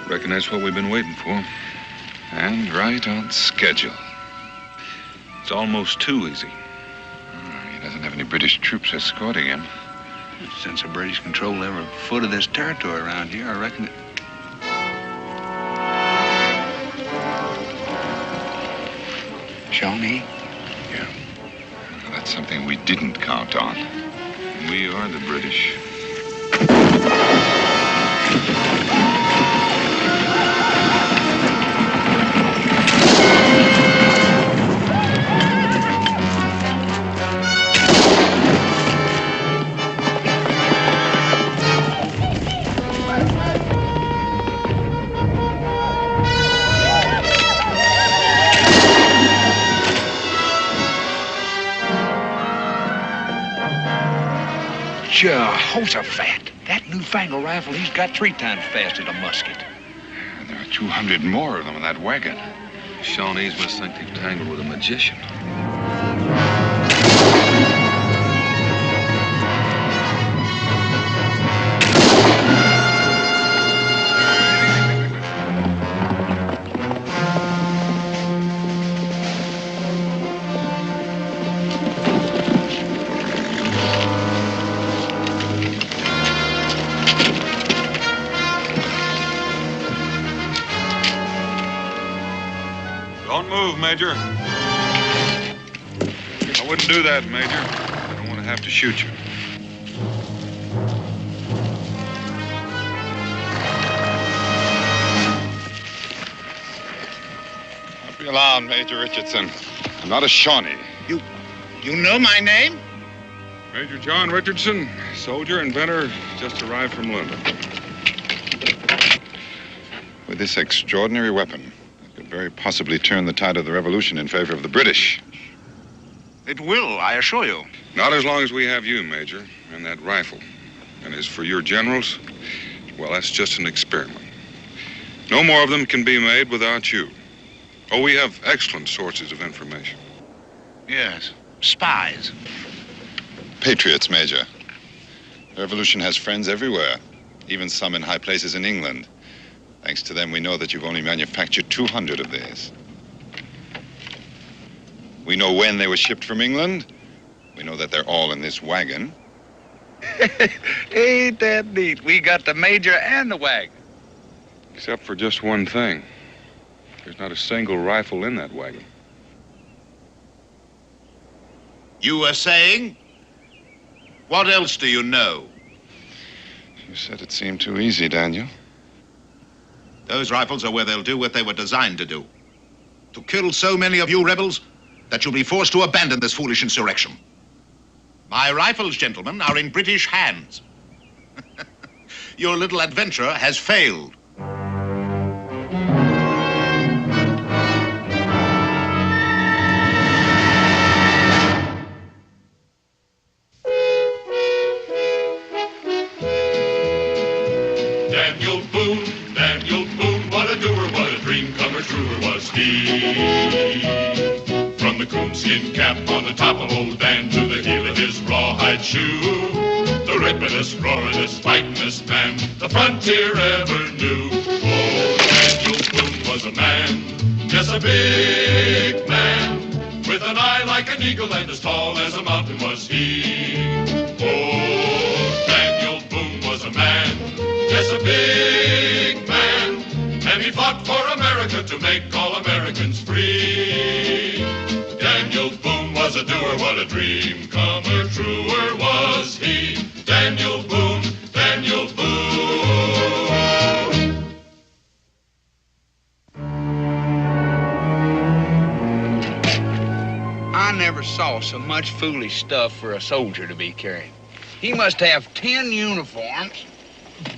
Reckon that's what we've been waiting for. And right on schedule. It's almost too easy. He doesn't have any British troops escorting him. Since the British control every foot of this territory around here, I reckon it... Shawnee? Yeah. Well, that's something we didn't count on. We are the British. Jehoshaphat, that newfangled rifle he's got 3 times faster than a musket. And there are 200 more of them in that wagon. Shawnees must think they've tangled with a magician. Don't move, Major. I wouldn't do that, Major. I don't want to have to shoot you. Don't be alarmed, Major Richardson. I'm not a Shawnee. You know my name? Major John Richardson, soldier, inventor, just arrived from London. With this extraordinary weapon, could very possibly turn the tide of the revolution in favor of the British. It will, I assure you. Not as long as we have you, Major, and that rifle. And as for your generals, well, that's just an experiment. No more of them can be made without you. Oh, we have excellent sources of information. Yes, spies. Patriots, Major. The revolution has friends everywhere, even some in high places in England. Thanks to them, we know that you've only manufactured 200 of these. We know when they were shipped from England. We know that they're all in this wagon. Ain't that neat? We got the Major and the wagon. Except for just one thing. There's not a single rifle in that wagon. You were saying? What else do you know? You said it seemed too easy, Daniel. Those rifles are where they'll do what they were designed to do. To kill so many of you rebels that you'll be forced to abandon this foolish insurrection. My rifles, gentlemen, are in British hands. Your little adventure has failed. Daniel Boone, what a doer, what a dream comer, truer was he. From the coonskin cap on the top of old Dan to the heel of his rawhide shoe, the ripperest, roaringest, fightingest man the frontier ever knew. Oh, Daniel Boone was a man, yes, a big man, with an eye like an eagle and as tall as a mountain was he. Oh, Daniel Boone was a man, yes, a big man, and he fought for America to make all Americans free. Daniel Boone was a doer, what a dream comer, truer was he. Daniel Boone, Daniel Boone. I never saw so much foolish stuff for a soldier to be carrying. He must have 10 uniforms,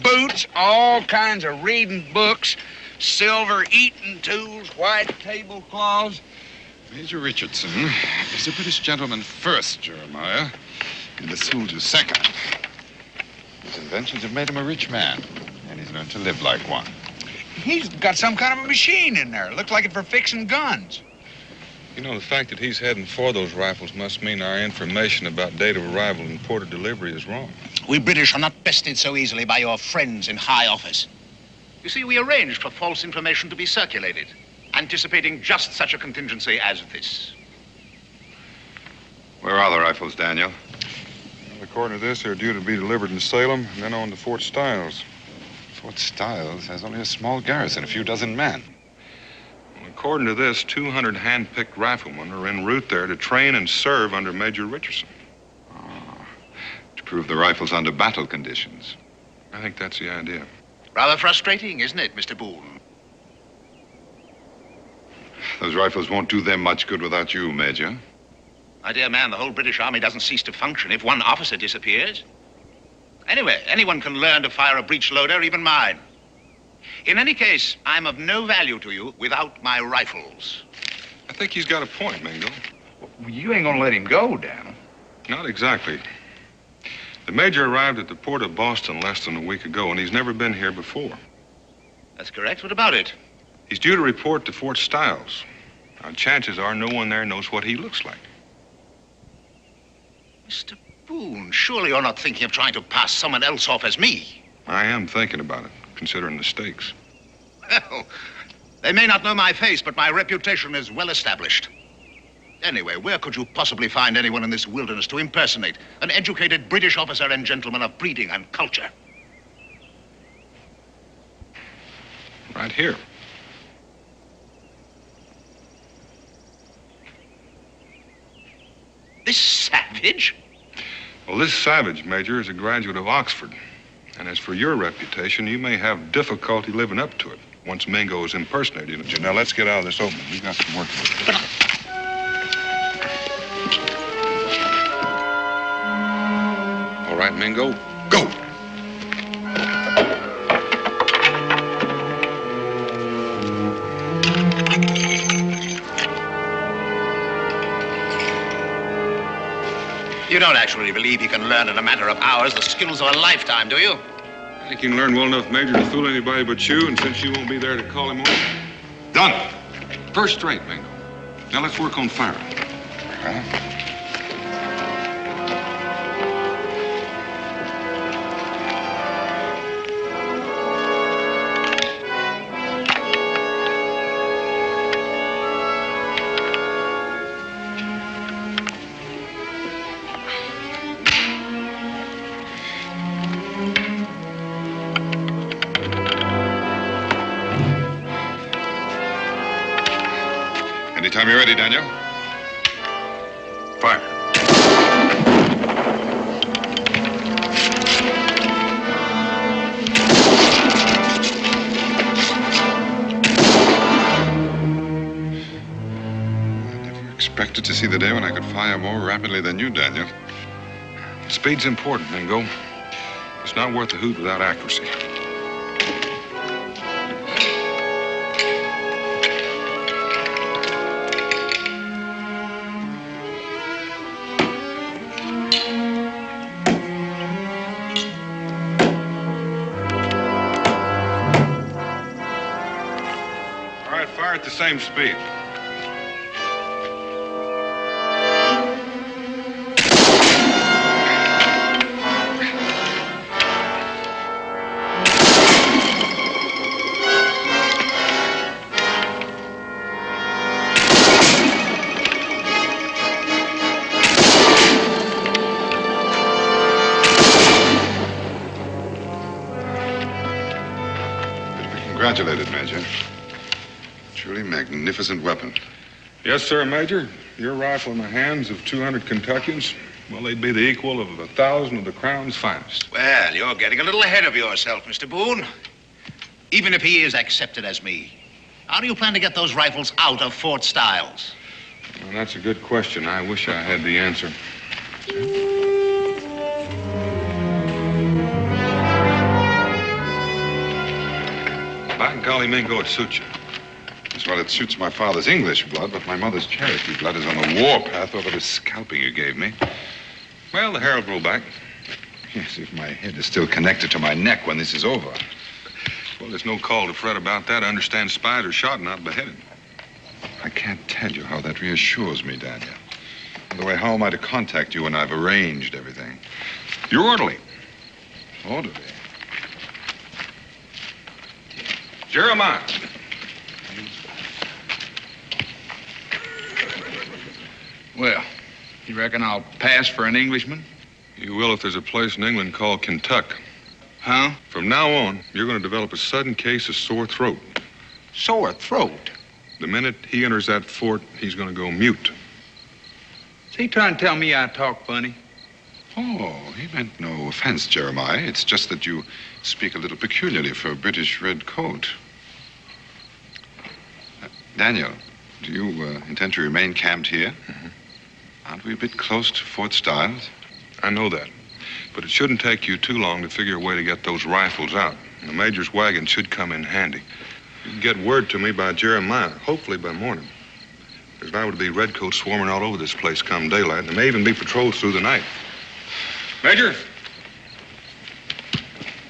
boots, all kinds of reading books, silver eating tools, white tablecloths. Major Richardson is a British gentleman first, Jeremiah, and a soldier second. His inventions have made him a rich man, and he's learned to live like one. He's got some kind of a machine in there. Looks like it for fixing guns. You know, the fact that he's heading for those rifles must mean our information about date of arrival and port of delivery is wrong. We British are not bested so easily by your friends in high office. You see, we arranged for false information to be circulated, anticipating just such a contingency as this. Where are the rifles, Daniel? Well, according to this, they're due to be delivered in Salem and then on to Fort Stiles. Fort Stiles has only a small garrison, a few dozen men. Well, according to this, 200 hand-picked riflemen are en route there to train and serve under Major Richardson. To prove the rifles under battle conditions. I think that's the idea. Rather frustrating, isn't it, Mr. Boone? Those rifles won't do them much good without you, Major. My dear man, the whole British Army doesn't cease to function if one officer disappears. Anyway, anyone can learn to fire a breech loader, even mine. In any case, I'm of no value to you without my rifles. I think he's got a point, Mingo. Well, you ain't gonna let him go, Daniel. Not exactly. The Major arrived at the port of Boston less than a week ago, and he's never been here before. That's correct. What about it? He's due to report to Fort Stiles. Now, chances are no one there knows what he looks like. Mr. Boone, surely you're not thinking of trying to pass someone else off as me. I am thinking about it, considering the stakes. Well, they may not know my face, but my reputation is well established. Anyway, where could you possibly find anyone in this wilderness to impersonate an educated British officer and gentleman of breeding and culture? Right here. This savage? Well, this savage, Major, is a graduate of Oxford. And as for your reputation, you may have difficulty living up to it once Mingo is impersonating you. Now, let's get out of this open. We've got some work to do. All right, Mingo, go. You don't actually believe you can learn in a matter of hours the skills of a lifetime, do you? I think you can learn well enough, Major, to fool anybody but you, and since you won't be there to call him on. Done. First rate, Mingo. Now let's work on firing. Anytime you're ready, Daniel. Fire. I never expected to see the day when I could fire more rapidly than you, Daniel. Speed's important, Mingo. It's not worth a hoot without accuracy. Fire at the same speed. You're to be congratulated, Major. Truly magnificent weapon. Yes, sir, Major. Your rifle in the hands of 200 Kentuckians, well, they'd be the equal of 1,000 of the Crown's finest. Well, you're getting a little ahead of yourself, Mr. Boone. Even if he is accepted as me, how do you plan to get those rifles out of Fort Stiles? Well, that's a good question. I wish I had the answer. By golly, Mingo, it suits you. Well, it suits my father's English blood, but my mother's Cherokee blood is on the warpath over the scalping you gave me. Well, the hair will grow back. Yes, if my head is still connected to my neck when this is over. Well, there's no call to fret about that. I understand spies are shot, not beheaded. I can't tell you how that reassures me, Daniel. By the way, how am I to contact you when I've arranged everything? You're orderly. Orderly? Jeremiah. Well, you reckon I'll pass for an Englishman? You will if there's a place in England called Kentucky. Huh? From now on, you're going to develop a sudden case of sore throat. Sore throat? The minute he enters that fort, he's going to go mute. Is he trying to tell me I talk funny? Oh, he meant no offense, Jeremiah. It's just that you speak a little peculiarly for a British red coat. Daniel, do you intend to remain camped here? Mm-hmm. Aren't we a bit close to Fort Stiles? I know that. But it shouldn't take you too long to figure a way to get those rifles out. The Major's wagon should come in handy. You can get word to me by Jeremiah, hopefully by morning. There's liable to be redcoats swarming all over this place come daylight, and there may even be patrols through the night. Major,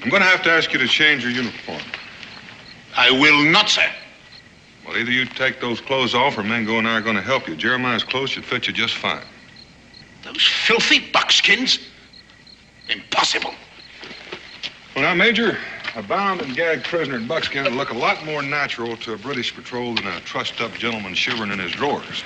I'm going to have to ask you to change your uniform. I will not, sir. Well, either you take those clothes off or Mingo and I are going to help you. Jeremiah's clothes should fit you just fine. Those filthy buckskins? Impossible. Well, now, Major, a bound and gagged prisoner in buckskin will look a lot more natural to a British patrol than a trussed-up gentleman shivering in his drawers.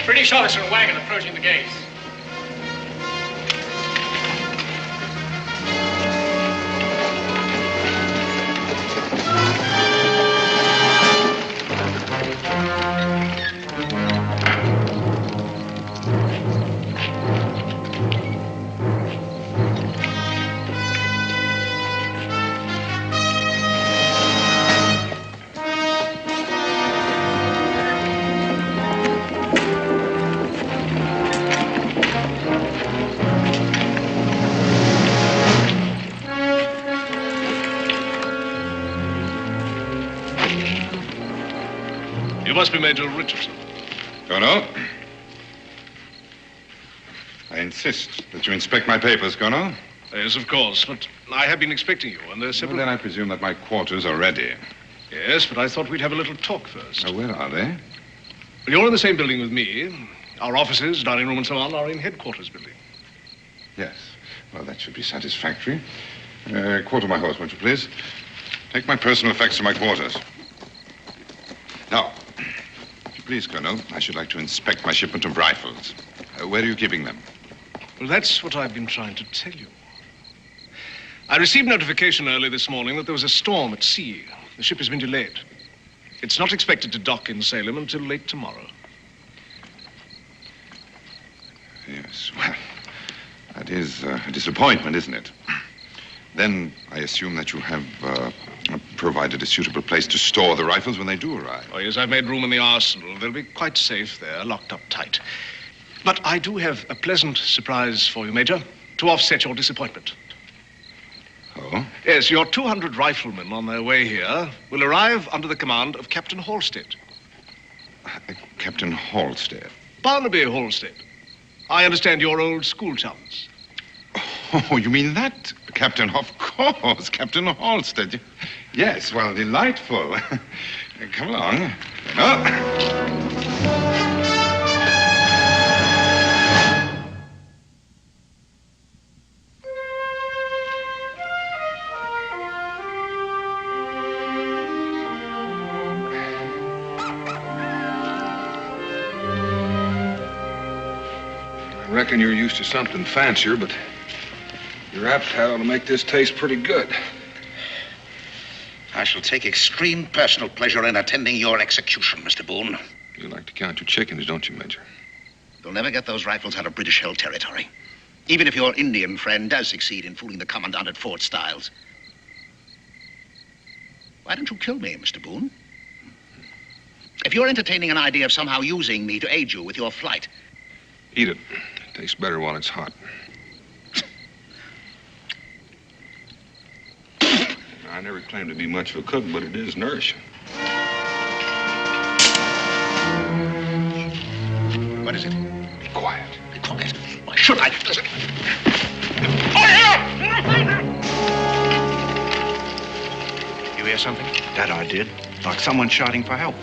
British officer and wagon approaching the gates. Must be Major Richardson. Colonel, I insist that you inspect my papers, Colonel. Yes, of course, but I have been expecting you, and there's several... Well, then I presume that my quarters are ready. Yes, but I thought we'd have a little talk first. Where are they? Well, you're in the same building with me. Our offices, dining room, and so on are in headquarters building. Yes. Well, that should be satisfactory. Quarter my horse, won't you, please? Take my personal effects to my quarters. Now, if you please, Colonel, I should like to inspect my shipment of rifles. Where are you keeping them? Well, that's what I've been trying to tell you. I received notification early this morning that there was a storm at sea. The ship has been delayed. It's not expected to dock in Salem until late tomorrow. Yes, well, that is a disappointment, isn't it? Then I assume that you have provided a suitable place to store the rifles when they do arrive. Oh, yes, I've made room in the arsenal. They'll be quite safe there, locked up tight. But I do have a pleasant surprise for you, Major, to offset your disappointment. Oh? Yes, your 200 riflemen on their way here will arrive under the command of Captain Halstead. Captain Halstead? Barnaby Halstead. I understand you're old school chums. Oh, you mean that? Captain, of course, Captain Halstead. Yes, well, delightful. Come along. I reckon you're used to something fancier, but your appetite ought to make this taste pretty good. I shall take extreme personal pleasure in attending your execution, Mr. Boone. You like to count your chickens, don't you, Major? You'll never get those rifles out of British-held territory. Even if your Indian friend does succeed in fooling the commandant at Fort Stiles. Why don't you kill me, Mr. Boone? If you're entertaining an idea of somehow using me to aid you with your flight... Eat it. It tastes better while it's hot. I never claimed to be much of a cook, but it is nourishing. What is it? Be quiet. Be quiet. Why should I? Listen. Oh, here! You hear hear something? That I did. Like someone shouting for help.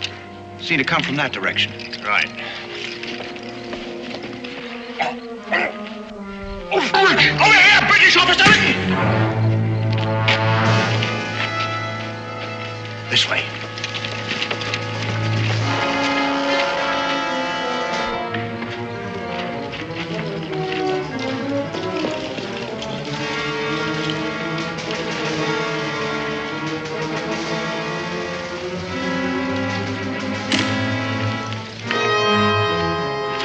Seemed to come from that direction. Right. Over here, British officer! This way.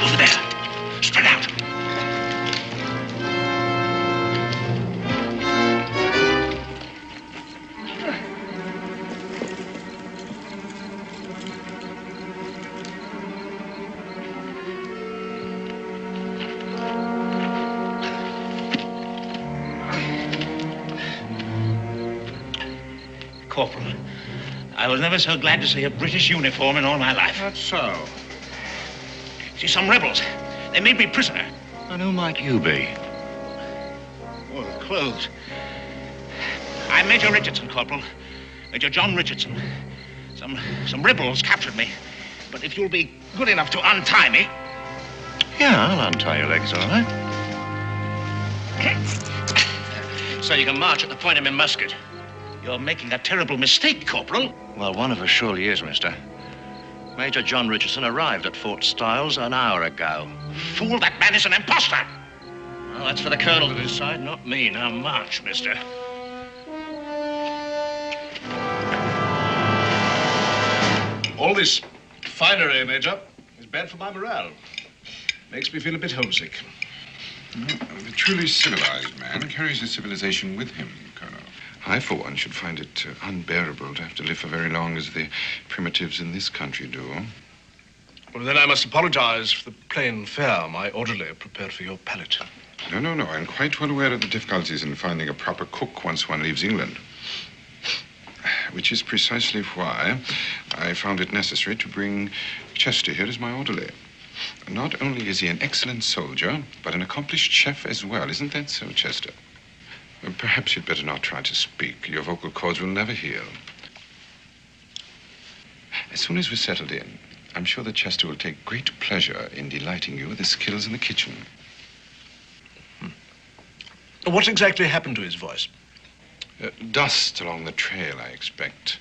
Over there. Spread out. Corporal, I was never so glad to see a British uniform in all my life. That's so. See, some rebels. They made me prisoner. And who might you be? Oh, the clothes. I'm Major Richardson, Corporal. Major John Richardson. Some rebels captured me. But if you'll be good enough to untie me... Yeah, I'll untie your legs, all right. So you can march at the point of my musket. You're making a terrible mistake, Corporal. Well, one of us surely is, mister. Major John Richardson arrived at Fort Stiles an hour ago. Fool, that man is an impostor. Well, that's for the colonel to decide, not me. Now march, mister. All this finery, Major, is bad for my morale. Makes me feel a bit homesick. The truly civilized man carries his civilization with him, Colonel. I, for one, should find it unbearable to have to live for very long as the primitives in this country do. Well, then I must apologize for the plain fare my orderly prepared for your palate. No. I'm quite well aware of the difficulties in finding a proper cook once one leaves England. Which is precisely why I found it necessary to bring Chester here as my orderly. Not only is he an excellent soldier, but an accomplished chef as well. Isn't that so, Chester? Perhaps you'd better not try to speak. Your vocal cords will never heal. As soon as we're settled in, I'm sure that Chester will take great pleasure in delighting you with his skills in the kitchen. What exactly happened to his voice? Dust along the trail, I expect.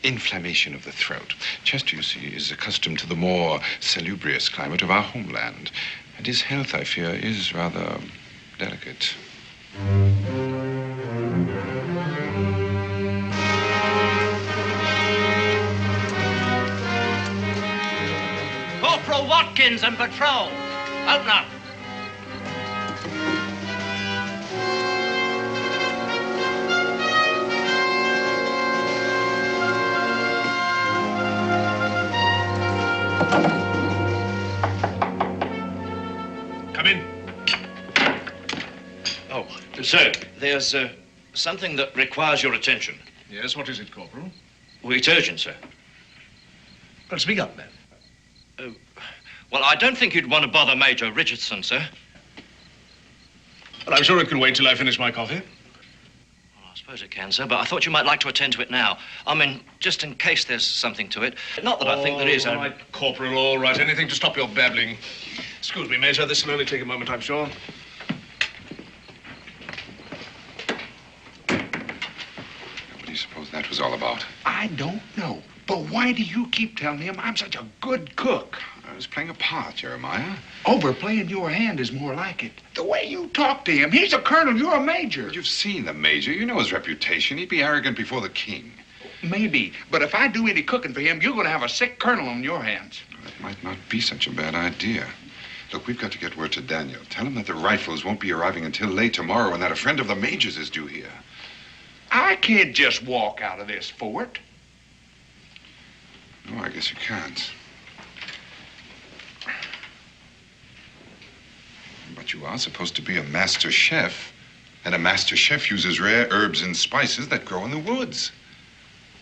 Inflammation of the throat. Chester, you see, is accustomed to the more salubrious climate of our homeland. And his health, I fear, is rather delicate. Corporal Watkins and patrol. Open up. Come in. Oh, sir, there's something that requires your attention. Yes, what is it, Corporal? Well, it's urgent, sir. Well, speak up, man. Well, I don't think you'd want to bother Major Richardson, sir. Well, I'm sure it can wait till I finish my coffee. Well, I suppose it can, sir, but I thought you might like to attend to it now. I mean, just in case there's something to it. Not that I think there is. All right, Corporal, all right. Anything to stop your babbling. Excuse me, Major. This will only take a moment, I'm sure. What do you suppose that was all about? I don't know. But why do you keep telling him I'm such a good cook? I was playing a part, Jeremiah. Overplaying your hand is more like it. The way you talk to him, he's a colonel, you're a major. But you've seen the major. You know his reputation. He'd be arrogant before the king. Maybe, but if I do any cooking for him, you're going to have a sick colonel on your hands. That might not be such a bad idea. Look, we've got to get word to Daniel. Tell him that the rifles won't be arriving until late tomorrow and that a friend of the major's is due here. I can't just walk out of this fort. No, I guess you can't. But you are supposed to be a master chef. And a master chef uses rare herbs and spices that grow in the woods.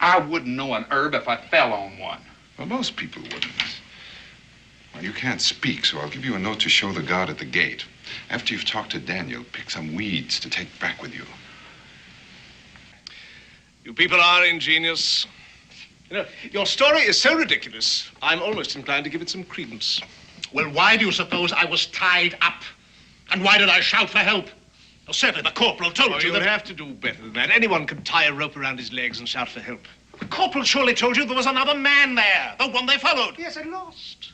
I wouldn't know an herb if I fell on one. Well, most people wouldn't. Well, you can't speak, so I'll give you a note to show the guard at the gate. After you've talked to Daniel, pick some weeds to take back with you. You people are ingenious. You know, your story is so ridiculous, I'm almost inclined to give it some credence. Well, why do you suppose I was tied up? And why did I shout for help? Well, certainly the corporal told you you'll that... have to do better than that. Anyone can tie a rope around his legs and shout for help. The corporal surely told you there was another man there, the one they followed. Yes, and lost.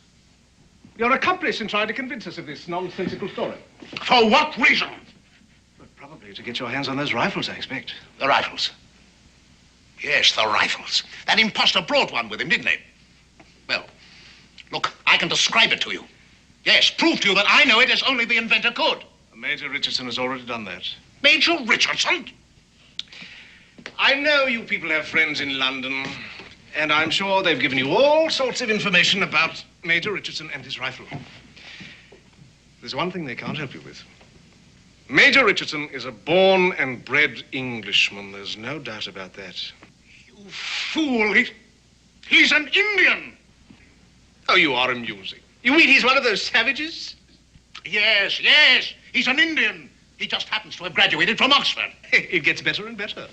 Your accomplice in trying to convince us of this nonsensical story. For what reason? Well, probably to get your hands on those rifles, I expect. The rifles? Yes, the rifles. That impostor brought one with him, didn't he? Well, look, I can describe it to you. Yes, prove to you that I know it as only the inventor could. Major Richardson has already done that. Major Richardson? I know you people have friends in London, and I'm sure they've given you all sorts of information about Major Richardson and his rifle. There's one thing they can't help you with. Major Richardson is a born and bred Englishman. There's no doubt about that. You fool. He's an Indian. Oh, you are amusing. You mean he's one of those savages? Yes, yes. He's an Indian. He just happens to have graduated from Oxford. It gets better and better.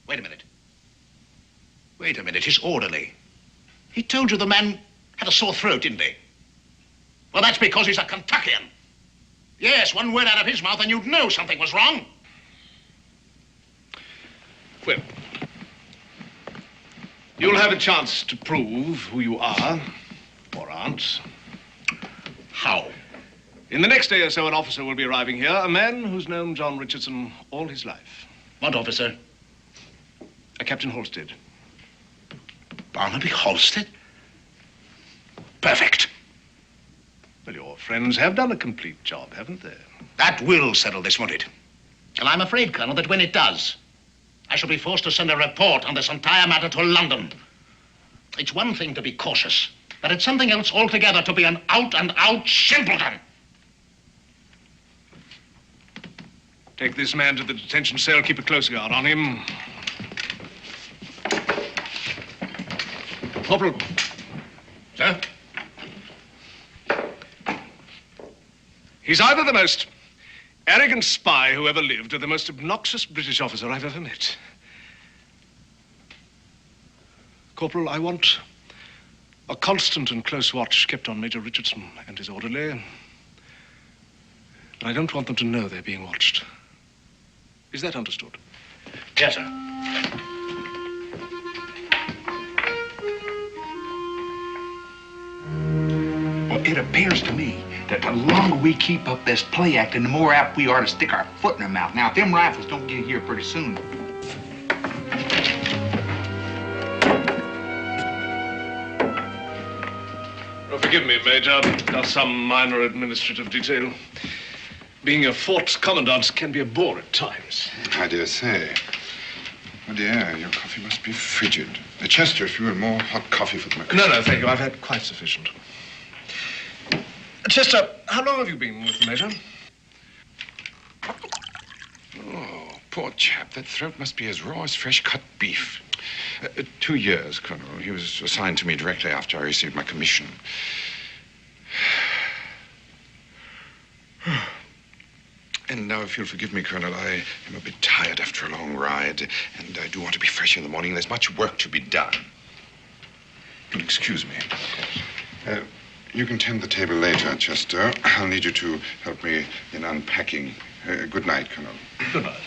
Wait a minute. Wait a minute. His orderly. He told you the man had a sore throat, didn't he? Well, that's because he's a Kentuckian. Yes, one word out of his mouth and you'd know something was wrong. Well, you'll have a chance to prove who you are, or aren't. How? In the next day or so, an officer will be arriving here, a man who's known John Richardson all his life. What officer? A Captain Halstead. Barnaby Halstead? Perfect. Well, your friends have done a complete job, haven't they? That will settle this, won't it? And I'm afraid, Colonel, that when it does, I shall be forced to send a report on this entire matter to London. It's one thing to be cautious, but it's something else altogether to be an out-and-out simpleton. Take this man to the detention cell, keep a close guard on him. Corporal. Sir? He's either the most arrogant spy who ever lived or the most obnoxious British officer I've ever met. Corporal, I want a constant and close watch kept on Major Richardson and his orderly. And I don't want them to know they're being watched. Is that understood? Yes, sir. Well, it appears to me that the longer we keep up this play acting, the more apt we are to stick our foot in their mouth. Now, if them rifles don't get here pretty soon. Oh, forgive me, Major. Just some minor administrative detail. Being a fort commandant can be a bore at times. I dare say. Oh, dear, your coffee must be frigid. Chester, if you will, more hot coffee for the McCoy. No, thank you. I've had quite sufficient. Chester, how long have you been with the Major? Oh, poor chap. That throat must be as raw as fresh-cut beef. 2 years, Colonel. He was assigned to me directly after I received my commission. And now, if you'll forgive me, Colonel, I am a bit tired after a long ride, and I do want to be fresh in the morning. There's much work to be done. You'll excuse me. You can tend the table later, Chester. I'll need you to help me in unpacking. Good night, Colonel. Good night.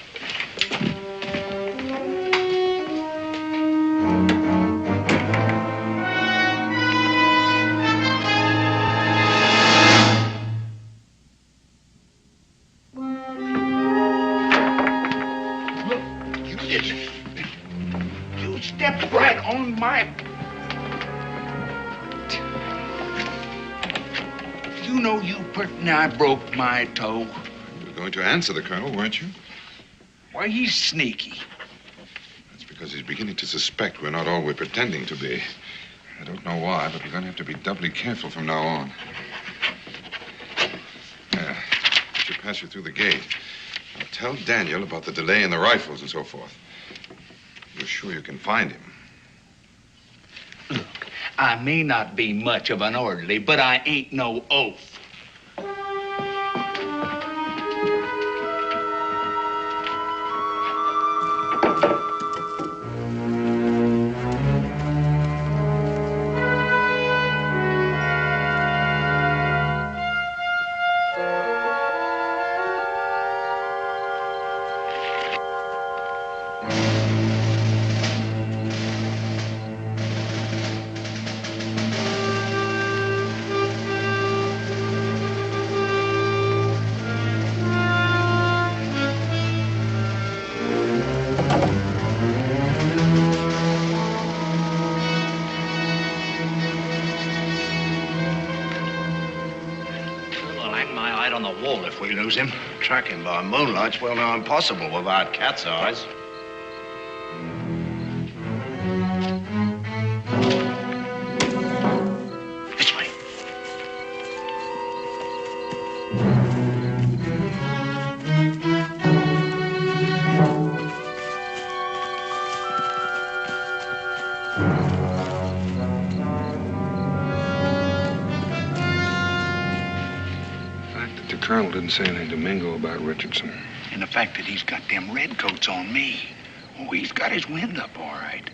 You stepped right on my... You know you pretty nigh broke my toe. You were going to answer the Colonel, weren't you? Why, he's sneaky. That's because he's beginning to suspect we're not all we're pretending to be. I don't know why, but we're going to have to be doubly careful from now on. I should pass you through the gate. I'll tell Daniel about the delay in the rifles and so forth. You're sure you can find him? Look, I may not be much of an orderly, but I ain't no oaf. him. Track him by moonlight's well nigh impossible without cat's eyes. This way. The colonel didn't say anything to Mingo about Richardson. And the fact that he's got them redcoats on me. Oh, he's got his wind up all right.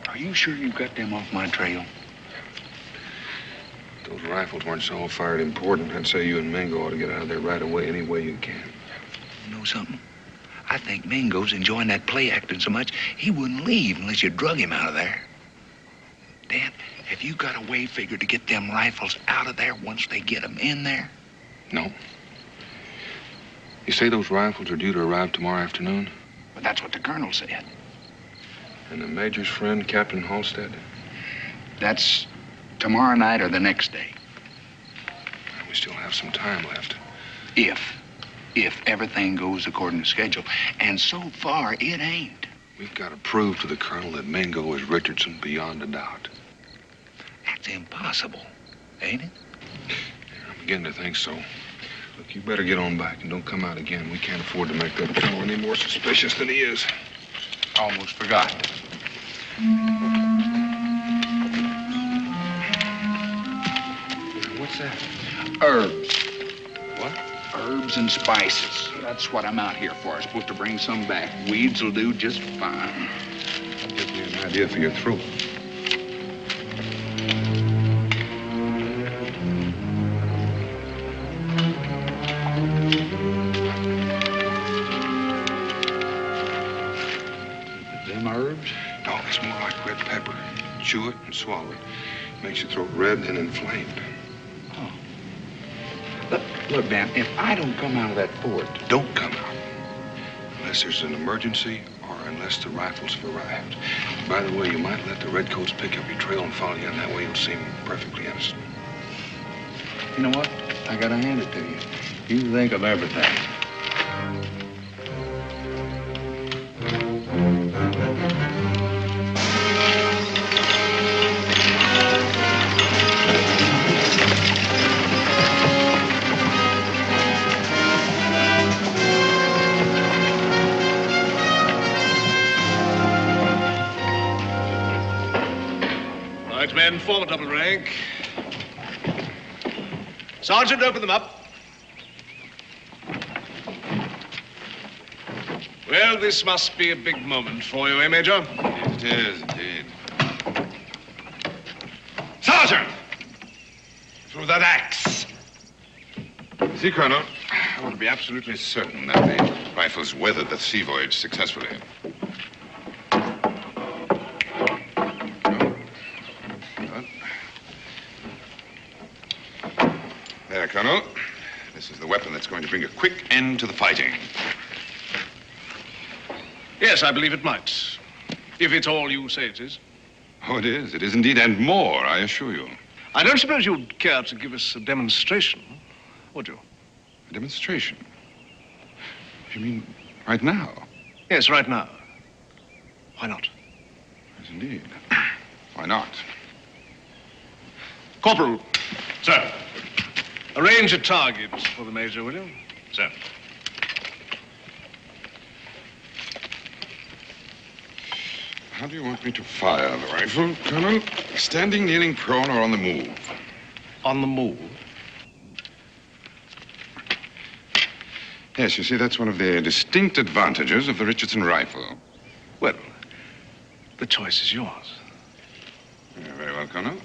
Are you sure you got them off my trail? If those rifles weren't so fired important, I'd say you and Mingo ought to get out of there right away any way you can. You know something? I think Mingo's enjoying that play acting so much, he wouldn't leave unless you drug him out of there. Dan, have you got a way figured to get them rifles out of there once they get them in there? No. You say those rifles are due to arrive tomorrow afternoon? But that's what the colonel said. And the major's friend, Captain Halstead? That's tomorrow night or the next day. We still have some time left. If everything goes according to schedule. And so far, it ain't. We've got to prove to the colonel that Mingo is Richardson beyond a doubt. That's impossible, ain't it? I'm beginning to think so. Look, you better get on back and don't come out again. We can't afford to make that fellow any more suspicious than he is. Almost forgot. What's that? Herbs. What? Herbs and spices. That's what I'm out here for. I'm supposed to bring some back. Weeds will do just fine. Gives me an idea for your throat. Them herbs? No, it's more like red pepper. Chew it and swallow it. Makes your throat red and inflamed. Look, Dan, if I don't come out of that fort... Don't come out. Unless there's an emergency or unless the rifles have arrived. By the way, you might let the redcoats pick up your trail and follow you, and that way you'll seem perfectly innocent. You know what? I gotta hand it to you. You think of everything. Men, form a double rank. Sergeant, open them up. Well, this must be a big moment for you, eh, Major? It is, indeed. Sergeant! Through that axe. See, Colonel, I want to be absolutely certain that the rifles weathered the sea voyage successfully. There, Colonel. This is the weapon that's going to bring a quick end to the fighting. Yes, I believe it might. If it's all you say it is. Oh, it is. It is indeed, and more, I assure you. I don't suppose you'd care to give us a demonstration, would you? A demonstration? You mean right now? Yes, right now. Why not? Yes, indeed. Why not? Corporal. Sir. Arrange a target for the Major, will you? Sir. How do you want me to fire the rifle, Colonel? Standing, kneeling, prone, or on the move? On the move? Yes, you see, that's one of the distinct advantages of the Richardson rifle. Well, the choice is yours. Yeah, very well, Colonel.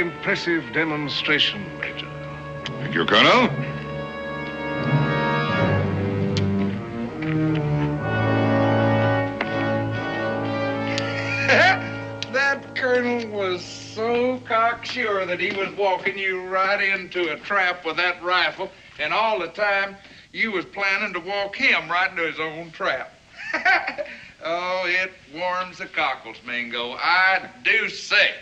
impressive demonstration, Major. Thank you, Colonel. That colonel was so cocksure that he was walking you right into a trap with that rifle, and all the time you was planning to walk him right into his own trap. Oh, it warms the cockles, Mingo. I do say.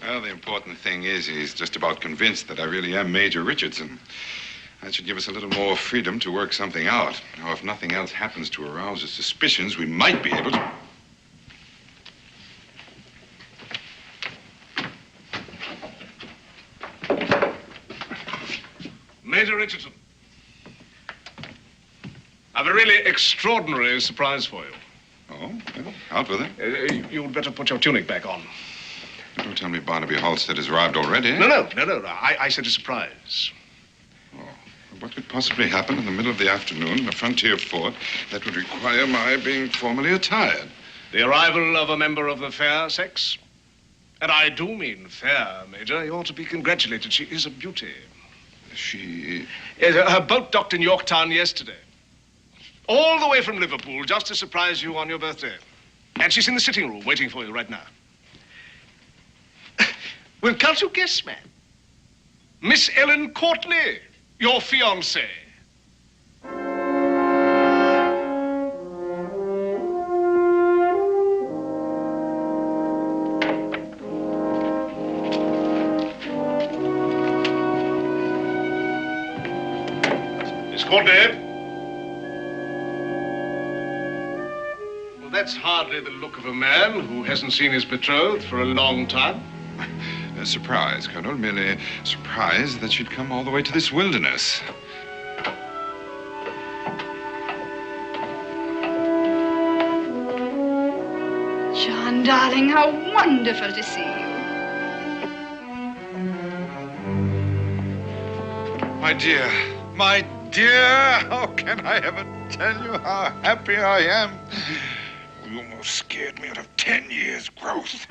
Well, the important thing is he's just about convinced that I really am Major Richardson. That should give us a little more freedom to work something out. Now, if nothing else happens to arouse his suspicions, we might be able to... Major Richardson, I've a really extraordinary surprise for you. Oh, well, out with it. You'd better put your tunic back on. Don't tell me Barnaby Halstead has arrived already. Eh? No. I said a surprise. Oh, what could possibly happen in the middle of the afternoon in a frontier fort that would require my being formally attired? The arrival of a member of the fair sex. And I do mean fair, Major. You ought to be congratulated. She is a beauty. She... Yes, her boat docked in Yorktown yesterday. All the way from Liverpool, just to surprise you on your birthday. And she's in the sitting room waiting for you right now. Well, can't you guess, man? Miss Ellen Courtney, your fiancée. Miss Courtney. Well, that's hardly the look of a man who hasn't seen his betrothed for a long time. A surprise, Colonel. Merely surprised that she'd come all the way to this wilderness. John, darling, how wonderful to see you. My dear, how can I ever tell you how happy I am? You almost scared me out of 10 years' growth.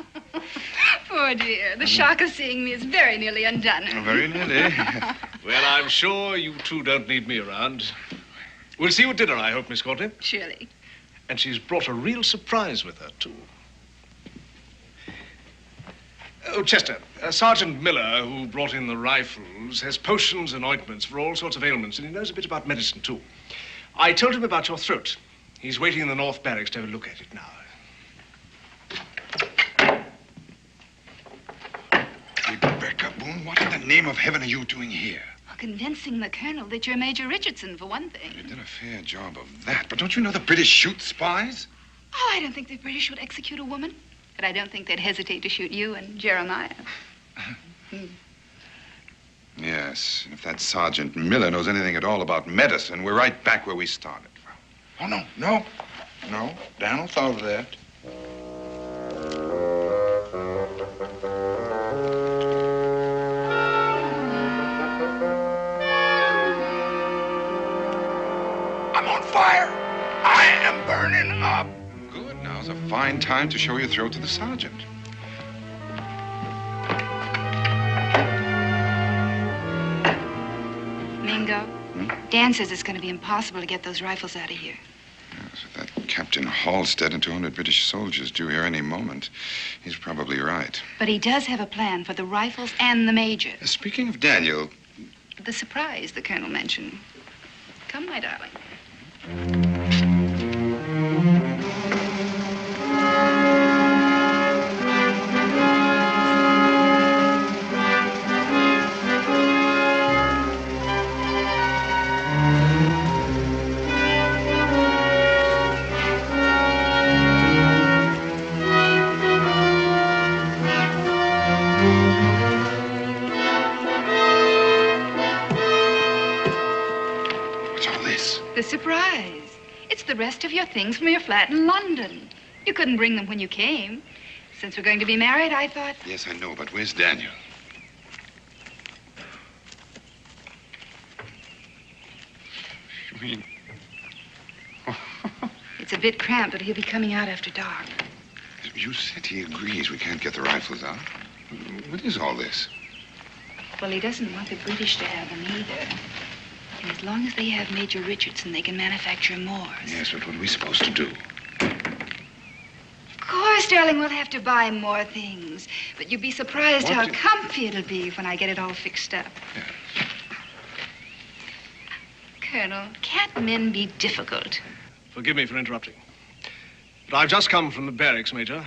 Poor dear. The shock of seeing me is very nearly undone. Very nearly. Well, I'm sure you two don't need me around. We'll see you at dinner, I hope, Miss Courtney. Surely. And she's brought a real surprise with her, too. Oh, Chester, Sergeant Miller, who brought in the rifles, has potions and ointments for all sorts of ailments, and he knows a bit about medicine, too. I told him about your throat. He's waiting in the North Barracks to have a look at it now. Rebecca, Boone, what in the name of heaven are you doing here? Well, convincing the colonel that you're Major Richardson, for one thing. You did a fair job of that, but don't you know the British shoot spies? Oh, I don't think the British would execute a woman, but I don't think they'd hesitate to shoot you and Jeremiah. Yes, and if that Sergeant Miller knows anything at all about medicine, we're right back where we started. Oh, no. Dan will thought of that. I'm on fire. I am burning up. Good. Now's a fine time to show your throat to the sergeant. Mingo, Dan says it's going to be impossible to get those rifles out of here. Yes, with that Captain Halstead and 200 British soldiers due here any moment, he's probably right. But he does have a plan for the rifles and the Major. Speaking of Daniel... The surprise the colonel mentioned. Come, my darling. The surprise. It's the rest of your things from your flat in London. You couldn't bring them when you came. Since we're going to be married, I thought... Yes, I know, but where's Daniel? You mean... It's a bit cramped, but he'll be coming out after dark. You said he agrees we can't get the rifles out. What is all this? Well, he doesn't want the British to have them either. And as long as they have Major Richardson, they can manufacture more. Yes, but what are we supposed to do? Of course, darling, we'll have to buy more things. But you'd be surprised how comfy it'll be when I get it all fixed up. Yes. Colonel, can't men be difficult? Forgive me for interrupting. But I've just come from the barracks, Major,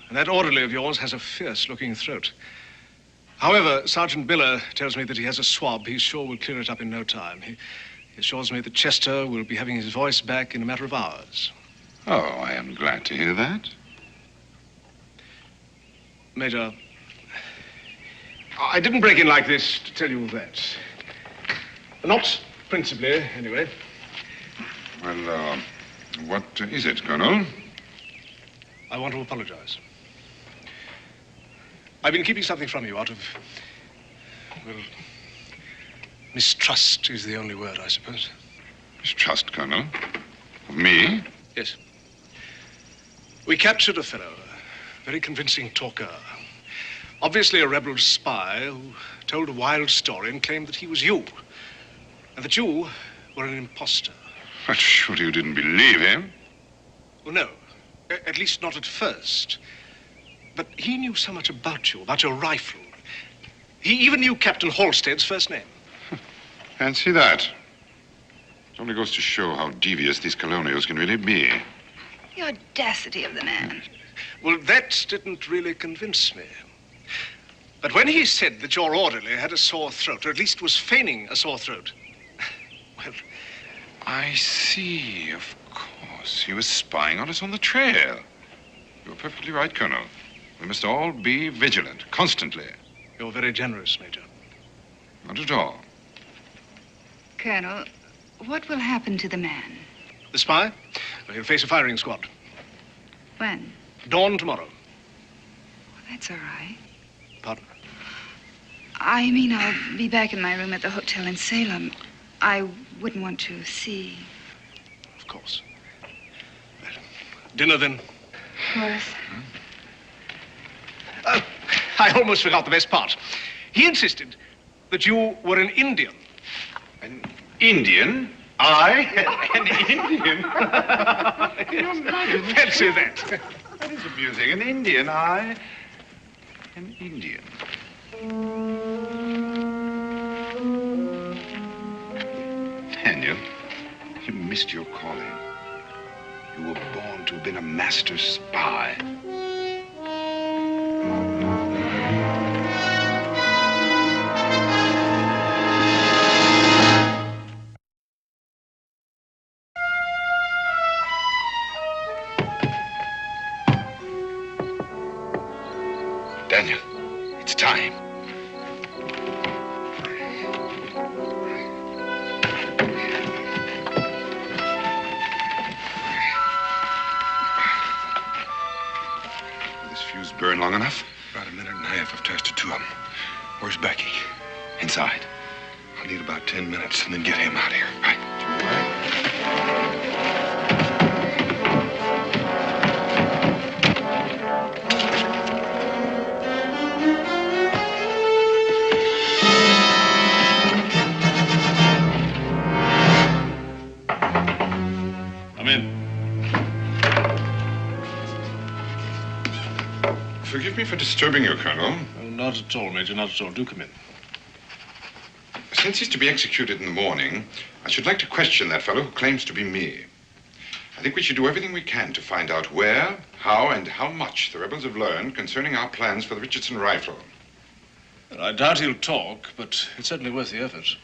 and that orderly of yours has a fierce-looking throat. However, Sergeant Biller tells me that he has a swab he's sure will clear it up in no time. He assures me that Chester will be having his voice back in a matter of hours. Oh, I am glad to hear that. Major, I didn't break in like this to tell you that. Not principally, anyway. Well, what is it, Colonel? I want to apologize. I've been keeping something from you out of, well, mistrust is the only word, I suppose. Mistrust, Colonel? Of me? Yes. We captured a fellow, a very convincing talker. Obviously a rebel spy who told a wild story and claimed that he was you. And that you were an impostor. But surely you didn't believe him? Well, no. At least not at first. But he knew so much about you, about your rifle. He even knew Captain Halstead's first name. Fancy that. It only goes to show how devious these colonials can really be. The audacity of the man. Well, that didn't really convince me. But when he said that your orderly had a sore throat, or at least was feigning a sore throat, well... I see, of course. He was spying on us on the trail. You're perfectly right, Colonel. We must all be vigilant, constantly. You're very generous, Major. Not at all. Colonel, what will happen to the man? The spy? Well, he'll face a firing squad. When? Dawn tomorrow. Well, that's all right. Pardon? I mean, I'll be back in my room at the hotel in Salem. I wouldn't want to see. Of course. Well, dinner, then? Of course. I almost forgot the best part. He insisted that you were an Indian. An Indian? I? An Indian? Fancy that. That is amusing. An Indian, I? An Indian. Daniel, you missed your calling. You were born to have been a master spy. Daniel, it's time. Will this fuse burn long enough? About a minute and a half. I've tested two of them. Where's Becky? Inside. I'll need about 10 minutes and then get him out of here. Right. To your right. Forgive me for disturbing you, Colonel. Oh, not at all, Major, not at all. Do come in. Since he's to be executed in the morning, I should like to question that fellow who claims to be me. I think we should do everything we can to find out where, how, and how much the rebels have learned concerning our plans for the Richardson rifle. Well, I doubt he'll talk, but it's certainly worth the effort.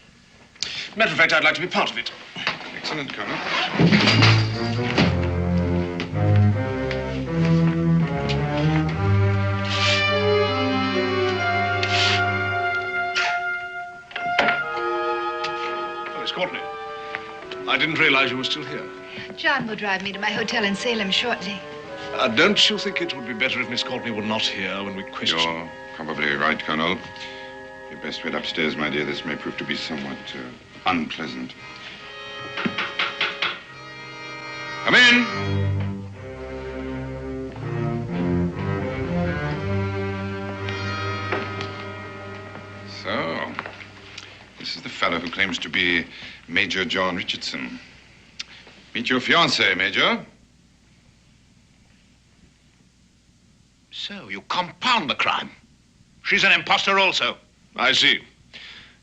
Matter of fact, I'd like to be part of it. Excellent, Colonel. Courtney, I didn't realize you were still here. John will drive me to my hotel in Salem shortly. Don't you think it would be better if Miss Courtney were not here when we question? You're probably right, Colonel. You'd best wait upstairs, my dear. This may prove to be somewhat unpleasant. Come in. So, fellow who claims to be Major John Richardson. Meet your fiancée, Major. So, you compound the crime. She's an impostor also. I see.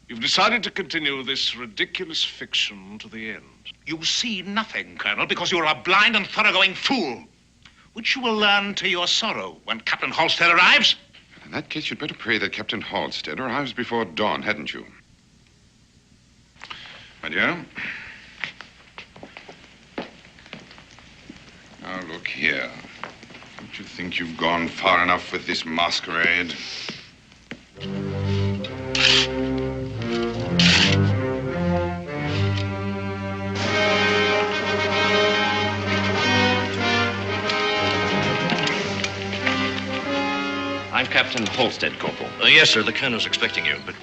You've decided to continue this ridiculous fiction to the end. You see nothing, Colonel, because you're a blind and thoroughgoing fool, which you will learn to your sorrow when Captain Halstead arrives. In that case, you'd better pray that Captain Halstead arrives before dawn, hadn't you? My dear. Now, look here. Don't you think you've gone far enough with this masquerade? I'm Captain Halstead, Corporal. Yes, sir, the colonel's expecting you, but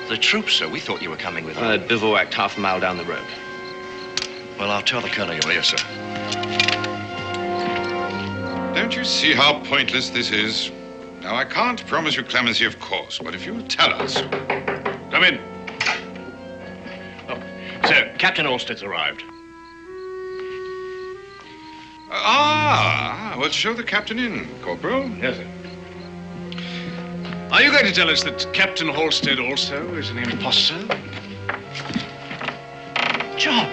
the troops, sir, we thought you were coming with them. Bivouacked half a mile down the road. Well, I'll tell the colonel you're here, sir. Don't you see how pointless this is? Now, I can't promise you clemency, of course, but if you'll tell us... Come in. Oh, sir, Captain Halstead's arrived. Well, show the captain in, Corporal. Yes, sir. Are you going to tell us that Captain Halstead also is an impostor? John,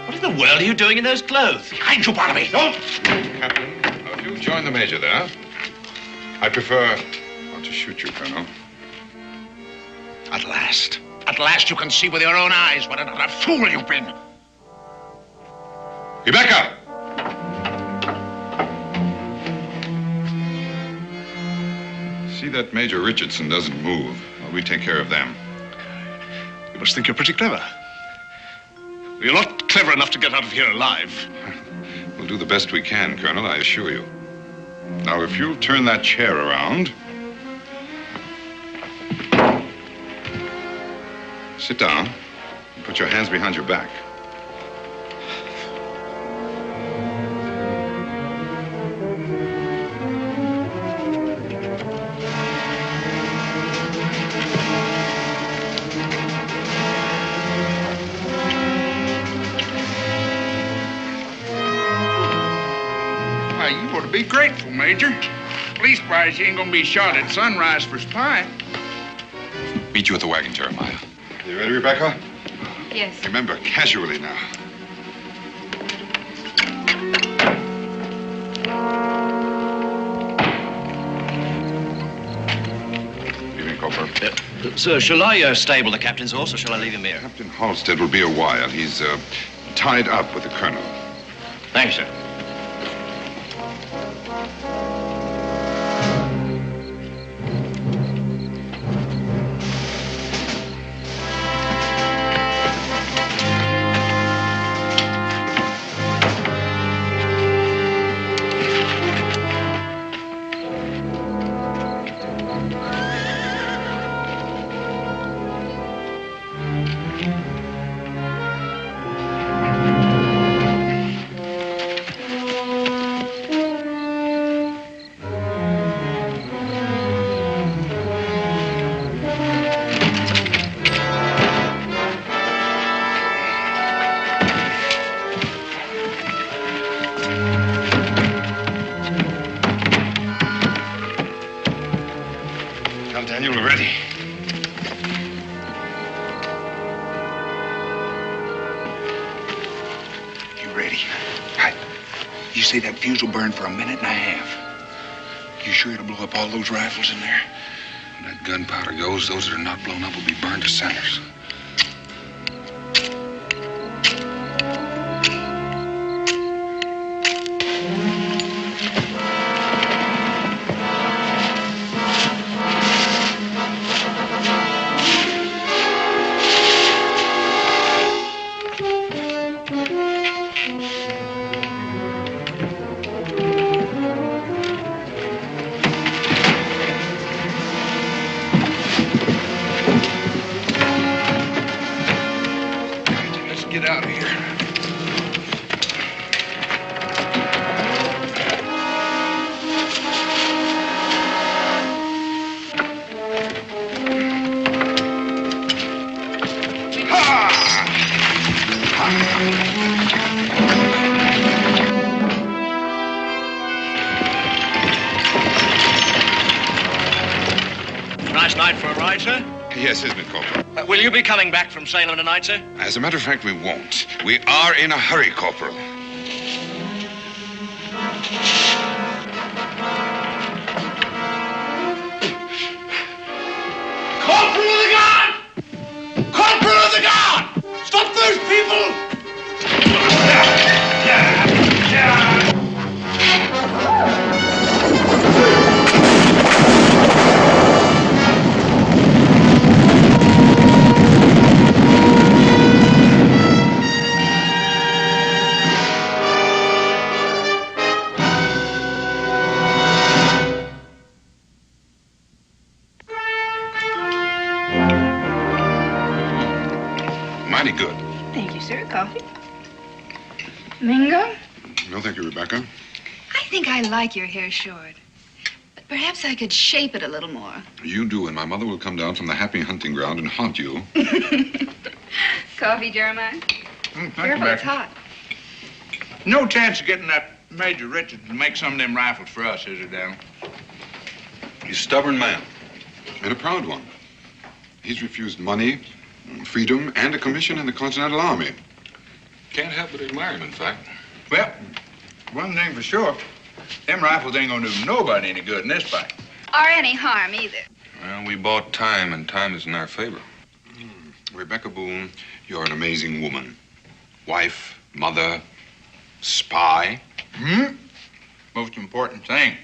what in the world are you doing in those clothes? Behind you, Barnaby! Don't! Captain, if you'll join the Major there. I prefer not to shoot you, Colonel. At last you can see with your own eyes what an utter fool you've been. Rebecca! See that Major Richardson doesn't move while we take care of them. You must think you're pretty clever. You're not clever enough to get out of here alive. We'll do the best we can, Colonel, I assure you. Now, if you'll turn that chair around. Sit down and put your hands behind your back. Why, you ought to be grateful, Major. Leastwise, you ain't gonna be shot at sunrise for spying. Meet you at the wagon, Jeremiah. You ready, Rebecca? Yes. Remember, casually now. Evening, Corporal. Sir, shall I stable the captain's horse, or shall I leave him here? Captain Halstead will be a while. He's tied up with the colonel. Thanks, sir. Daniel, we're ready. You ready? Right. You say that fuse will burn for a minute and a half. You sure it'll blow up all those rifles in there? When that gunpowder goes, those that are not blown up will be burned to cinders. Get out of here. Nice night for a ride, sir? Yes, isn't it, Corporal? Will you be coming back from Salem tonight, sir? As a matter of fact, we won't. We are in a hurry, Corporal. Corporal of the Guard! Corporal of the Guard! Stop those people! Mighty good. Thank you, sir. Coffee? Mingo? No, thank you, Rebecca. I think I like your hair short. But perhaps I could shape it a little more. You do, and my mother will come down from the happy hunting ground and haunt you. Coffee, Jeremiah? Careful, it's hot. No chance of getting that Major Richardson to make some of them rifles for us, is there, Daniel? He's a stubborn man. And a proud one. He's refused money, freedom, and a commission in the Continental Army. Can't help but admire him, in fact. Well, one thing for sure, them rifles ain't gonna do nobody any good in this fight. Or any harm, either. Well, we bought time, and time is in our favor. Rebecca Boone, you're an amazing woman. Wife, mother, spy. Most important thing,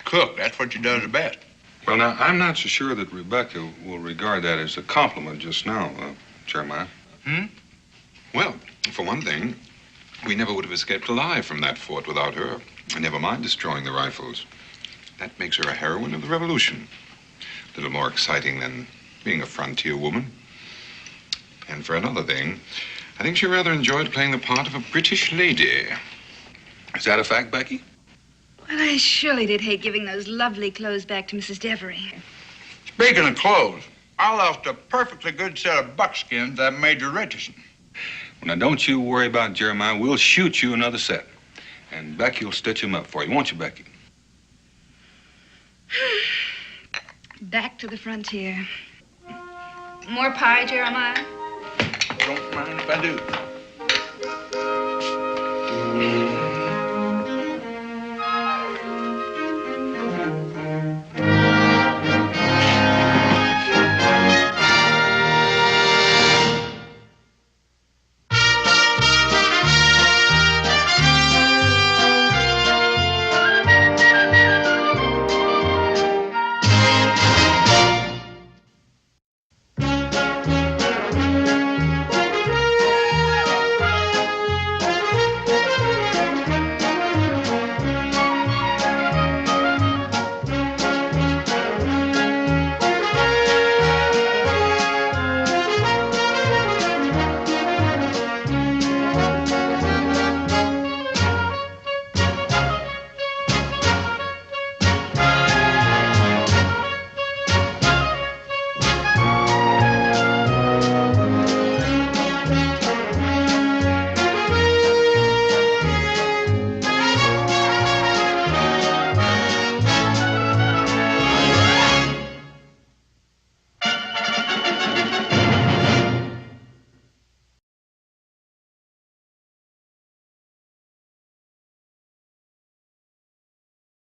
cook. That's what she does the best. Well, now, I'm not so sure that Rebecca will regard that as a compliment just now, Jeremiah. Well, for one thing, we never would have escaped alive from that fort without her. And never mind destroying the rifles. That makes her a heroine of the Revolution. A little more exciting than being a frontier woman. And for another thing, I think she rather enjoyed playing the part of a British lady. Is that a fact, Becky? Well, I surely did hate giving those lovely clothes back to Mrs. Devery. Speaking of clothes, I lost a perfectly good set of buckskins to that Major Richardson. Well, now, don't you worry about Jeremiah. We'll shoot you another set. And Becky will stitch them up for you, won't you, Becky? Back to the frontier. More pie, Jeremiah? Don't mind if I do.